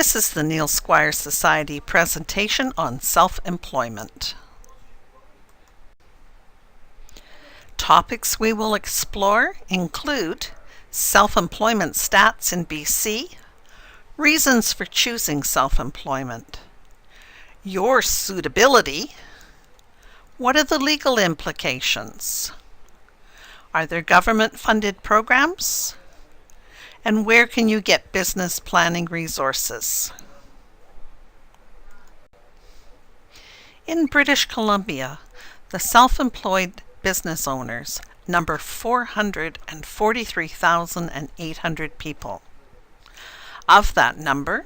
This is the Neil Squire Society presentation on self-employment. Topics we will explore include self-employment stats in BC, reasons for choosing self-employment, your suitability, what are the legal implications, are there government-funded programs, and where can you get business planning resources? In British Columbia, the self-employed business owners number 443,800 people. Of that number,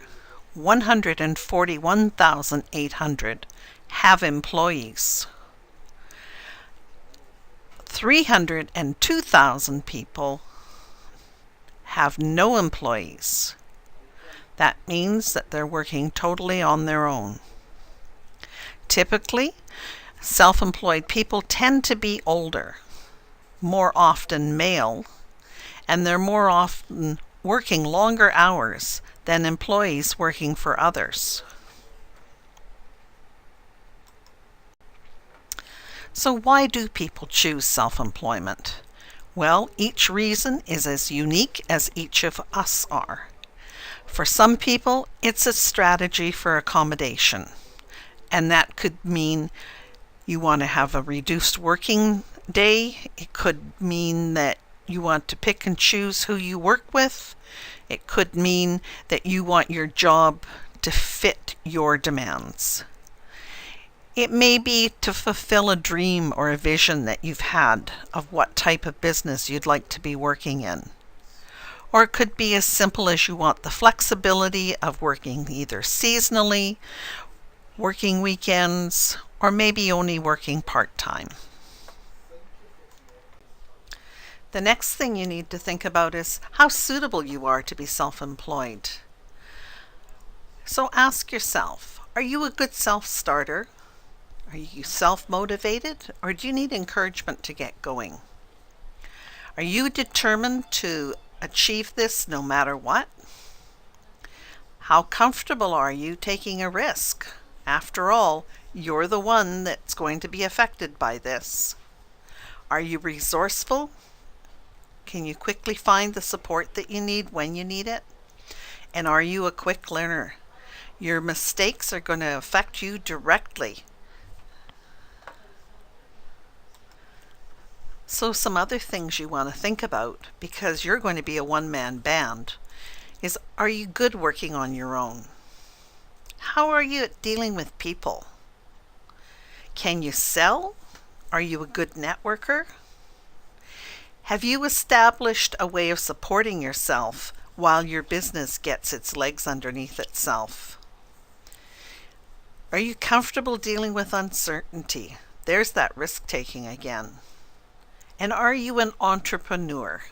141,800 have employees. 302,000 people have no employees. That means that they're working totally on their own. Typically, self-employed people tend to be older, more often male, and they're more often working longer hours than employees working for others. So why do people choose self-employment? Well, each reason is as unique as each of us are. For some people, it's a strategy for accommodation, and that could mean you want to have a reduced working day. It could mean that you want to pick and choose who you work with. It could mean that you want your job to fit your demands. It may be to fulfill a dream or a vision that you've had of what type of business you'd like to be working in. Or it could be as simple as you want the flexibility of working either seasonally, working weekends, or maybe only working part-time. The next thing you need to think about is how suitable you are to be self-employed. So ask yourself, are you a good self-starter? Are you self-motivated, or do you need encouragement to get going? Are you determined to achieve this no matter what? How comfortable are you taking a risk? After all, you're the one that's going to be affected by this. Are you resourceful? Can you quickly find the support that you need when you need it? And are you a quick learner? Your mistakes are going to affect you directly. So some other things you want to think about, because you're going to be a one-man band, is are you good working on your own? How are you at dealing with people? Can you sell? Are you a good networker? Have you established a way of supporting yourself while your business gets its legs underneath itself? Are you comfortable dealing with uncertainty? There's that risk-taking again. And are you an entrepreneur?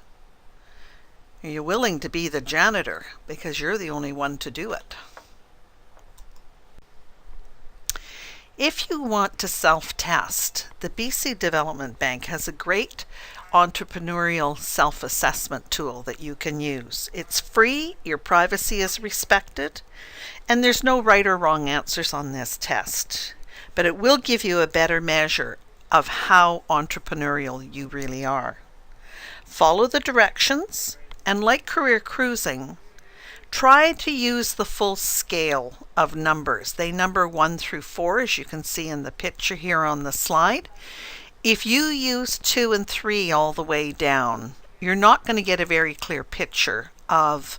Are you willing to be the janitor because you're the only one to do it? If you want to self-test, the BC Development Bank has a great entrepreneurial self-assessment tool that you can use. It's free, your privacy is respected, and there's no right or wrong answers on this test. But it will give you a better measure of how entrepreneurial you really are. Follow the directions, and like career cruising, try to use the full scale of numbers. They number 1 through 4, as you can see in the picture here on the slide. If you use 2 and 3 all the way down, you're not going to get a very clear picture of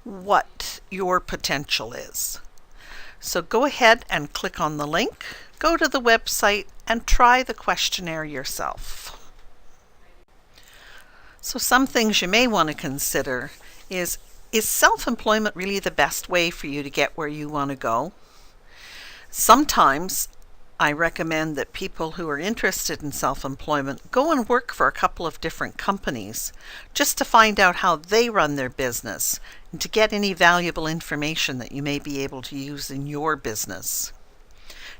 what your potential is. So go ahead and click on the link, go to the website, and try the questionnaire yourself. So some things you may want to consider is self-employment really the best way for you to get where you want to go? Sometimes I recommend that people who are interested in self-employment go and work for a couple of different companies just to find out how they run their business and to get any valuable information that you may be able to use in your business.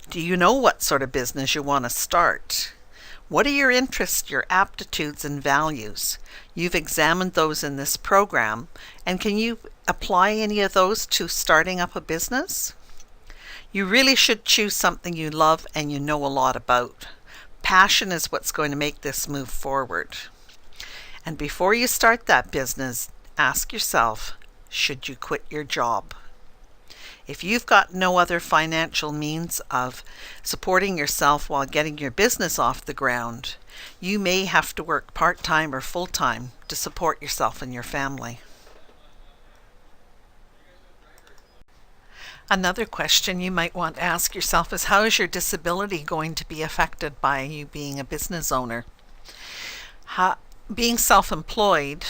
Do you know what sort of business you want to start? What are your interests, your aptitudes, and values? You've examined those in this program, and can you apply any of those to starting up a business? You really should choose something you love and you know a lot about. Passion is what's going to make this move forward. And before you start that business, ask yourself, should you quit your job? If you've got no other financial means of supporting yourself while getting your business off the ground, you may have to work part-time or full-time to support yourself and your family. Another question you might want to ask yourself is, how is your disability going to be affected by you being a business owner? Being self-employed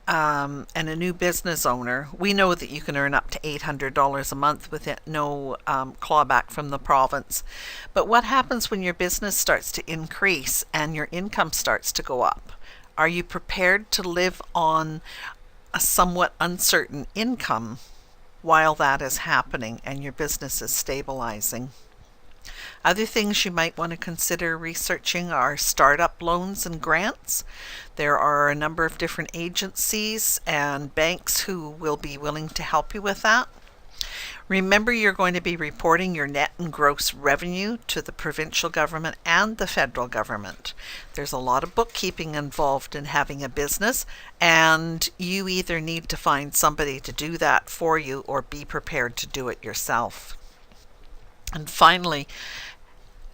and a new business owner, we know that you can earn up to $800 a month with it, no clawback from the province. But what happens when your business starts to increase and your income starts to go up? Are you prepared to live on a somewhat uncertain income while that is happening and your business is stabilizing? Other things you might want to consider researching are startup loans and grants. There are a number of different agencies and banks who will be willing to help you with that. Remember, you're going to be reporting your net and gross revenue to the provincial government and the federal government. There's a lot of bookkeeping involved in having a business, and you either need to find somebody to do that for you or be prepared to do it yourself. And finally,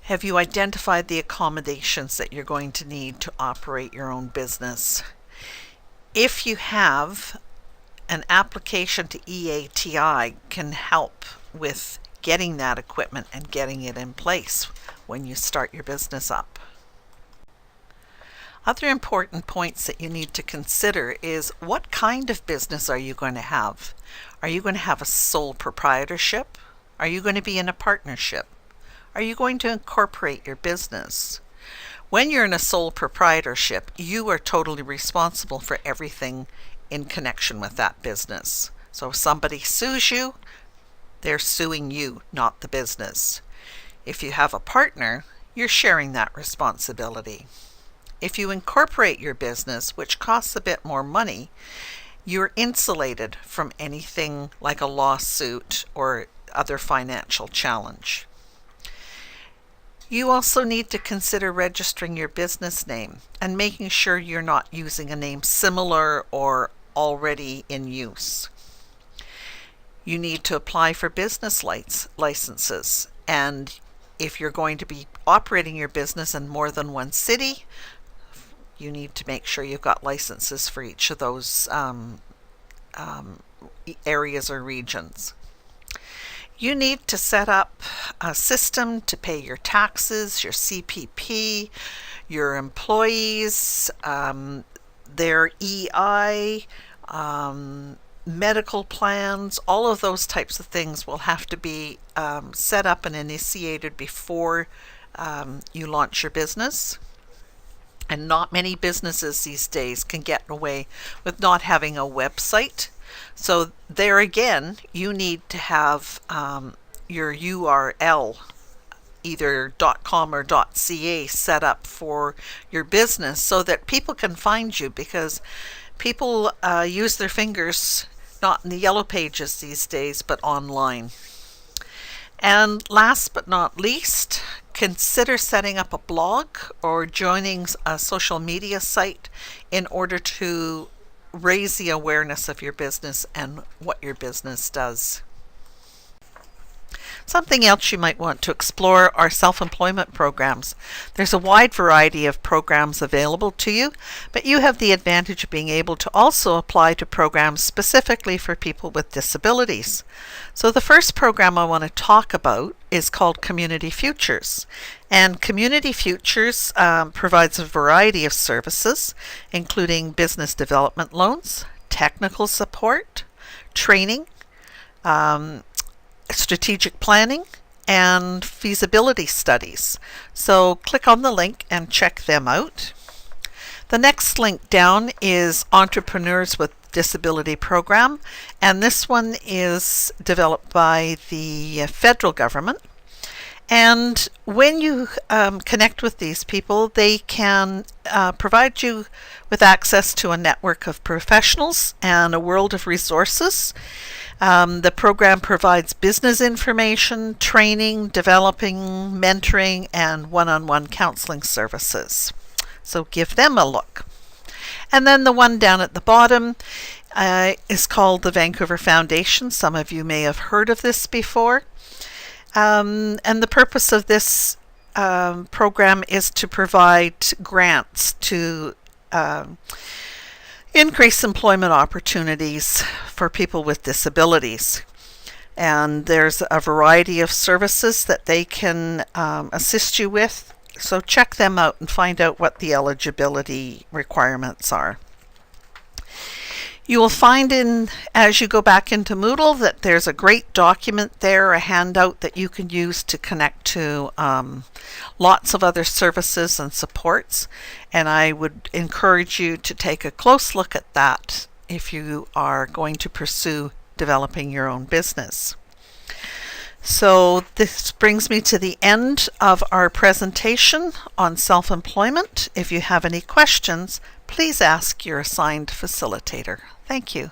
have you identified the accommodations that you're going to need to operate your own business? If you have, an application to EATI can help with getting that equipment and getting it in place when you start your business up. Other important points that you need to consider is, what kind of business are you going to have? Are you going to have a sole proprietorship? Are you going to be in a partnership? Are you going to incorporate your business? When you're in a sole proprietorship, you are totally responsible for everything in connection with that business. So if somebody sues you, they're suing you, not the business. If you have a partner, you're sharing that responsibility. If you incorporate your business, which costs a bit more money, you're insulated from anything like a lawsuit or other financial challenge. You also need to consider registering your business name and making sure you're not using a name similar or already in use. You need to apply for business licenses, and if you're going to be operating your business in more than one city, you need to make sure you've got licenses for each of those areas or regions. You need to set up a system to pay your taxes, your CPP, your employees, their EI, medical plans. All of those types of things will have to be set up and initiated before you launch your business. And not many businesses these days can get away with not having a website. So there again, you need to have your URL, either .com or .ca, set up for your business so that people can find you, because people use their fingers not in the yellow pages these days, but online. And last but not least, consider setting up a blog or joining a social media site in order to raise the awareness of your business and what your business does. Something else you might want to explore are self-employment programs. There's a wide variety of programs available to you, but you have the advantage of being able to also apply to programs specifically for people with disabilities. So the first program I want to talk about is called Community Futures. And Community Futures provides a variety of services, including business development loans, technical support, training, strategic planning, and feasibility studies. So click on the link and check them out. The next link down is Entrepreneurs with Disability Program, and this one is developed by the federal government. And when you connect with these people, they can provide you with access to a network of professionals and a world of resources. The program provides business information, training, developing, mentoring, and one-on-one counseling services. So give them a look. And then the one down at the bottom is called the Vancouver Foundation. Some of you may have heard of this before. And the purpose of this program is to provide grants to increase employment opportunities for people with disabilities. And there's a variety of services that they can assist you with. So check them out and find out what the eligibility requirements are. You will find as you go back into Moodle that there's a great document there, a handout that you can use to connect to lots of other services and supports. And I would encourage you to take a close look at that if you are going to pursue developing your own business. So this brings me to the end of our presentation on self-employment. If you have any questions, please ask your assigned facilitator. Thank you.